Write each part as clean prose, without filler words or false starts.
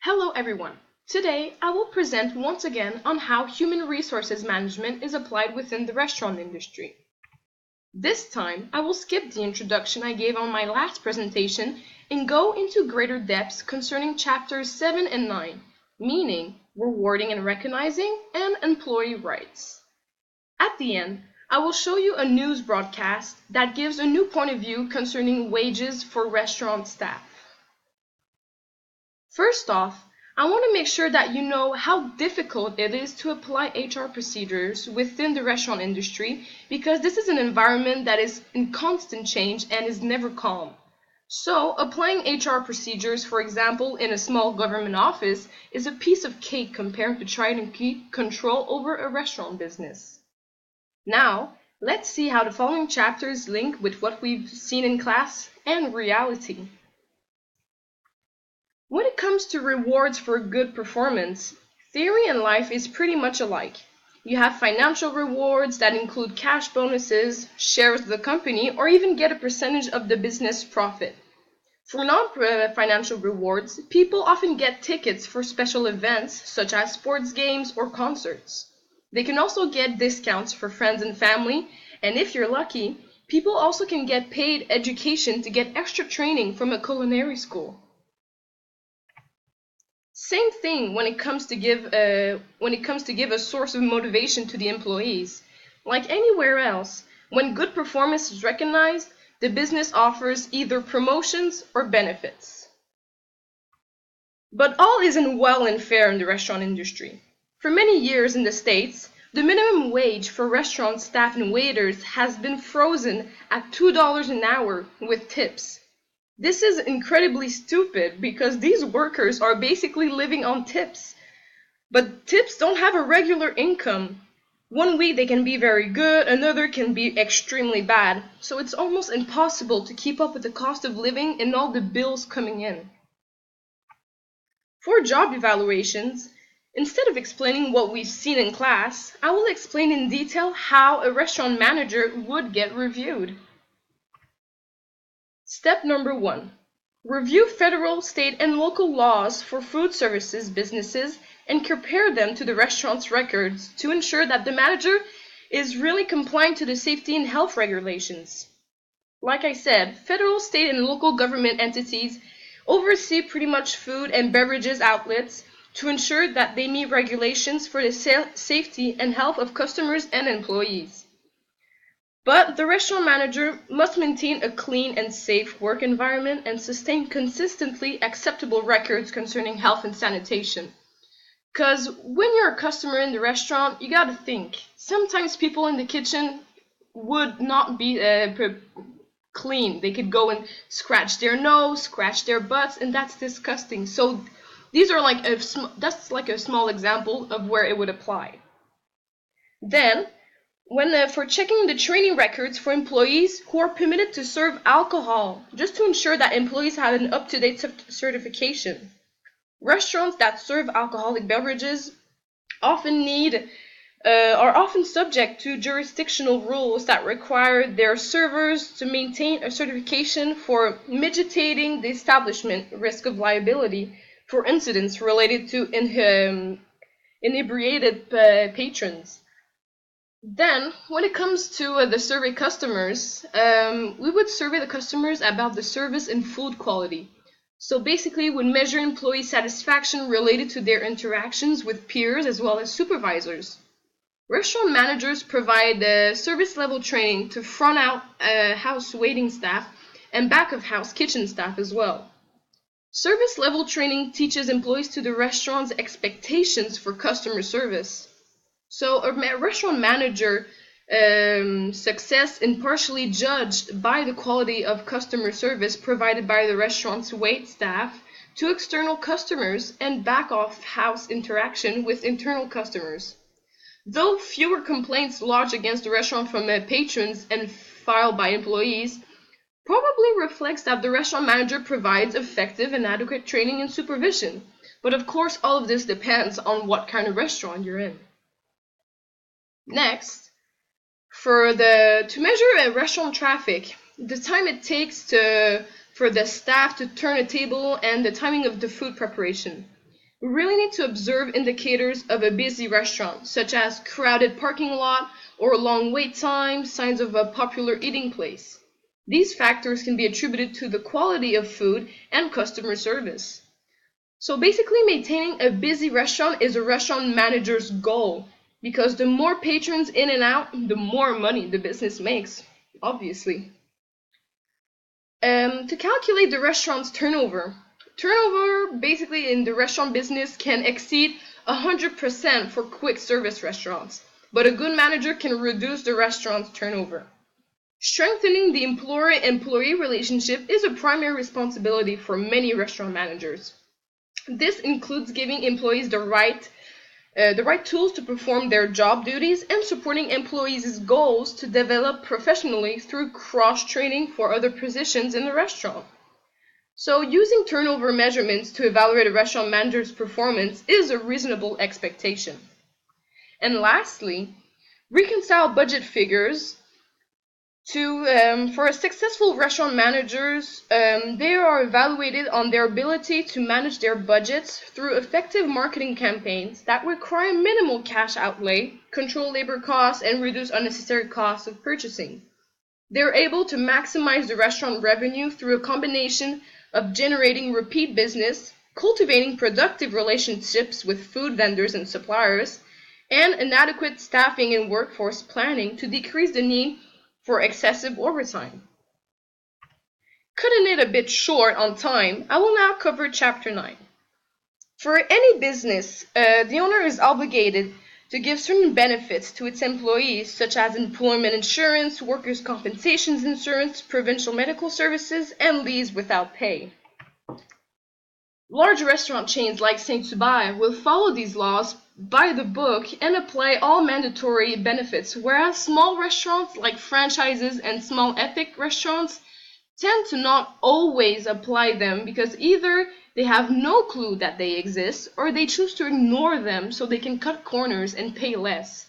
Hello everyone. Today I will present once again on how human resources management is applied within the restaurant industry. This time I will skip the introduction I gave on my last presentation and go into greater depths concerning chapters 7 and 9, meaning rewarding and recognizing and employee rights. At the end, I will show you a news broadcast that gives a new point of view concerning wages for restaurant staff. First off, I want to make sure that you know how difficult it is to apply HR procedures within the restaurant industry because this is an environment that is in constant change and is never calm. So, applying HR procedures, for example, in a small government office is a piece of cake compared to trying to keep control over a restaurant business. Now, let's see how the following chapters link with what we've seen in class and reality. When it comes to rewards for good performance, theory and life is pretty much alike. You have financial rewards that include cash bonuses, shares of the company, or even get a percentage of the business profit. For non-financial rewards, people often get tickets for special events such as sports games or concerts. They can also get discounts for friends and family, and if you're lucky, people also can get paid education to get extra training from a culinary school. Same thing when it comes to give a source of motivation to the employees. Like anywhere else, when good performance is recognized, the business offers either promotions or benefits. But all isn't well and fair in the restaurant industry. For many years in the States, the minimum wage for restaurant staff and waiters has been frozen at $2 an hour with tips. This is incredibly stupid because these workers are basically living on tips. But tips don't have a regular income. One week they can be very good, another can be extremely bad. So it's almost impossible to keep up with the cost of living and all the bills coming in. For job evaluations, instead of explaining what we've seen in class, I will explain in detail how a restaurant manager would get reviewed. Step number 1. Review federal, state, and local laws for food services businesses and compare them to the restaurant's records to ensure that the manager is really compliant to the safety and health regulations. Like I said, federal, state, and local government entities oversee pretty much food and beverages outlets to ensure that they meet regulations for the safety and health of customers and employees. But the restaurant manager must maintain a clean and safe work environment and sustain consistently acceptable records concerning health and sanitation. Because when you're a customer in the restaurant, you gotta think. Sometimes people in the kitchen would not be clean. They could go and scratch their nose, scratch their butts, and that's disgusting. So these are that's like a small example of where it would apply. Then, for checking the training records for employees who are permitted to serve alcohol, just to ensure that employees have an up-to-date certification. Restaurants that serve alcoholic beverages are often subject to jurisdictional rules that require their servers to maintain a certification for mitigating the establishment risk of liability for incidents related to inebriated patrons. Then, when it comes to the survey customers, we would survey the customers about the service and food quality. So basically, we would measure employee satisfaction related to their interactions with peers as well as supervisors. Restaurant managers provide service level training to front house waiting staff and back of house kitchen staff as well. Service level training teaches employees to the restaurant's expectations for customer service. So a restaurant manager success is partially judged by the quality of customer service provided by the restaurant's wait staff to external customers and back of house interaction with internal customers. Though fewer complaints lodged against the restaurant from patrons and filed by employees, probably reflects that the restaurant manager provides effective and adequate training and supervision. But of course, all of this depends on what kind of restaurant you're in. Next, to measure a restaurant traffic, the time it takes for the staff to turn a table and the timing of the food preparation. We really need to observe indicators of a busy restaurant, such as crowded parking lot or long wait time, signs of a popular eating place. These factors can be attributed to the quality of food and customer service. So basically, maintaining a busy restaurant is a restaurant manager's goal because the more patrons in and out, the more money the business makes, obviously. To calculate the restaurant's turnover, turnover basically in the restaurant business can exceed 100% for quick service restaurants, but a good manager can reduce the restaurant's turnover. Strengthening the employer-employee relationship is a primary responsibility for many restaurant managers. This includes giving employees the right tools to perform their job duties and supporting employees' goals to develop professionally through cross-training for other positions in the restaurant. So using turnover measurements to evaluate a restaurant manager's performance is a reasonable expectation. And lastly, reconcile budget figures for a successful restaurant managers, they are evaluated on their ability to manage their budgets through effective marketing campaigns that require minimal cash outlay, control labor costs, and reduce unnecessary costs of purchasing. They're able to maximize the restaurant revenue through a combination of generating repeat business, cultivating productive relationships with food vendors and suppliers, and an adequate staffing and workforce planning to decrease the need for excessive overtime. Cutting it a bit short on time, I will now cover Chapter 9. For any business, the owner is obligated to give certain benefits to its employees, such as employment insurance, workers' compensation insurance, provincial medical services, and leaves without pay. Large restaurant chains like Saint-Hubert will follow these laws by the book and apply all mandatory benefits, whereas small restaurants like franchises and small epic restaurants tend to not always apply them because either they have no clue that they exist or they choose to ignore them so they can cut corners and pay less.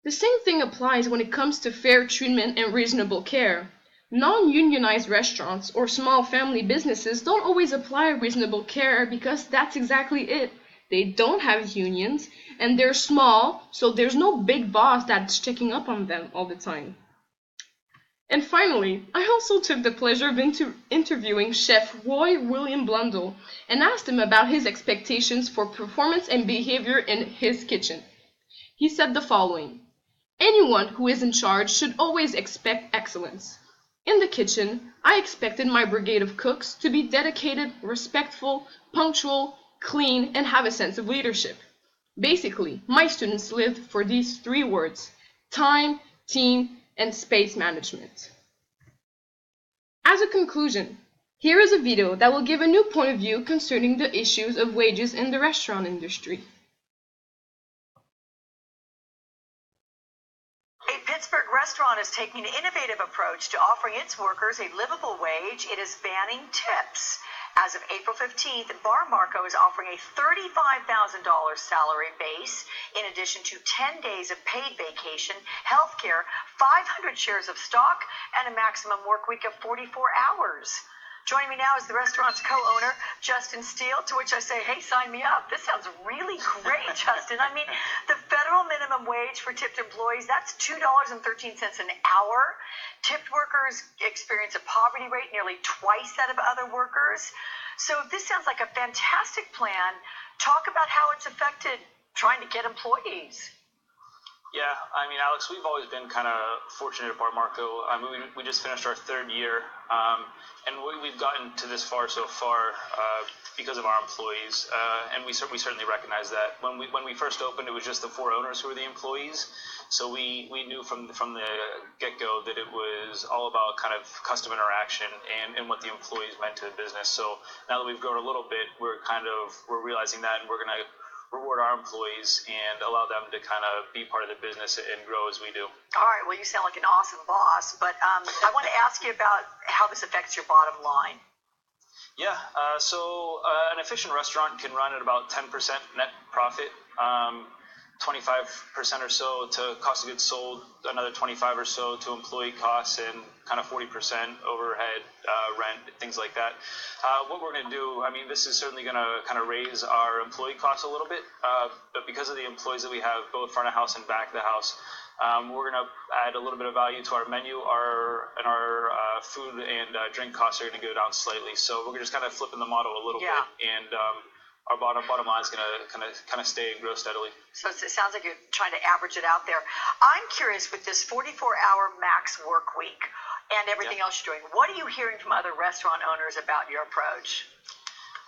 The same thing applies when it comes to fair treatment and reasonable care. Non-unionized restaurants or small family businesses don't always apply reasonable care because that's exactly it. They don't have unions and they're small, so there's no big boss that's checking up on them all the time. And finally, I also took the pleasure of interviewing Chef Roy William Blundell and asked him about his expectations for performance and behavior in his kitchen. He said the following: anyone who is in charge should always expect excellence. In the kitchen, I expected my brigade of cooks to be dedicated, respectful, punctual, clean, and have a sense of leadership. Basically, my students lived for these three words: time, team, and space management. As a conclusion, here is a video that will give a new point of view concerning the issues of wages in the restaurant industry. A Pittsburgh restaurant is taking an innovative approach to offering its workers a livable wage. It is banning tips. As of April 15th, Bar Marco is offering a $35,000 salary base, in addition to 10 days of paid vacation, health care, 500 shares of stock, and a maximum work week of 44 hours. Joining me now is the restaurant's co-owner, Justin Steele, to which I say, hey, sign me up. This sounds really great, Justin. I mean, the federal minimum wage for tipped employees, that's $2.13 an hour. Tipped workers experience a poverty rate nearly twice that of other workers. So this sounds like a fantastic plan. Talk about how it's affected trying to get employees. Yeah, I mean, Alex, we've always been kind of fortunate at Bar Marco. I mean, we just finished our third year, and we've gotten to this far so far because of our employees, and we certainly recognize that. When we first opened, it was just the four owners who were the employees, so we knew from the get-go that it was all about kind of customer interaction and what the employees meant to the business. So now that we've grown a little bit, we're realizing that, and we're going to reward our employees and allow them to kind of be part of the business and grow as we do. All right, well, you sound like an awesome boss, but I want to ask you about how this affects your bottom line. Yeah, so an efficient restaurant can run at about 10% net profit. 25% or so to cost of goods sold, another 25 or so to employee costs, and kind of 40% overhead, rent, things like that. What we're going to do, I mean, this is certainly going to kind of raise our employee costs a little bit, but because of the employees that we have both front of house and back of the house, we're going to add a little bit of value to our menu. Our food and drink costs are going to go down slightly. So we're just kind of flipping the model a little bit, and our bottom line is going to kind of stay and grow steadily. So it sounds like you're trying to average it out there. I'm curious, with this 44-hour max work week and everything else you're doing, what are you hearing from other restaurant owners about your approach?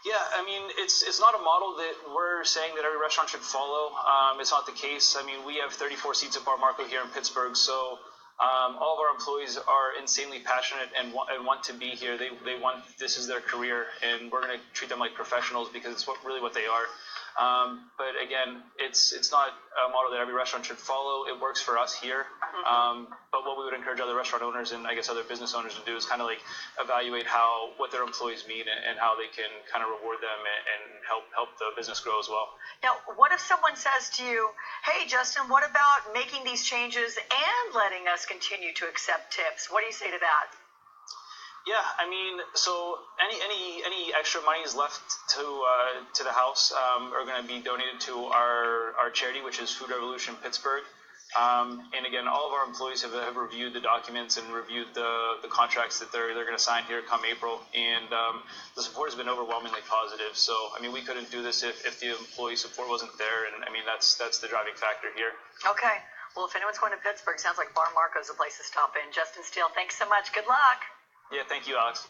Yeah, I mean, it's not a model that we're saying that every restaurant should follow. It's not the case. I mean, we have 34 seats at Bar Marco here in Pittsburgh, so all of our employees are insanely passionate and want to be here. They want, this is their career, and we're going to treat them like professionals because it's really what they are. But again, it's not a model that every restaurant should follow. It works for us here. But what we would encourage other restaurant owners and I guess other business owners to do is kind of like evaluate what their employees mean and how they can kind of reward them and help the business grow as well. Now, what if someone says to you, hey, Justin, what about making these changes and letting us continue to accept tips? What do you say to that? Yeah, I mean, so any extra monies left to the house are going to be donated to our charity, which is Food Revolution Pittsburgh. And again, all of our employees have reviewed the documents and reviewed the contracts that they're going to sign here come April, and the support has been overwhelmingly positive. So, I mean, we couldn't do this if the employee support wasn't there, and I mean, that's the driving factor here. Okay. Well, if anyone's going to Pittsburgh, sounds like Bar Marco's a place to stop in. Justin Steele, thanks so much. Good luck. Yeah, thank you, Alex.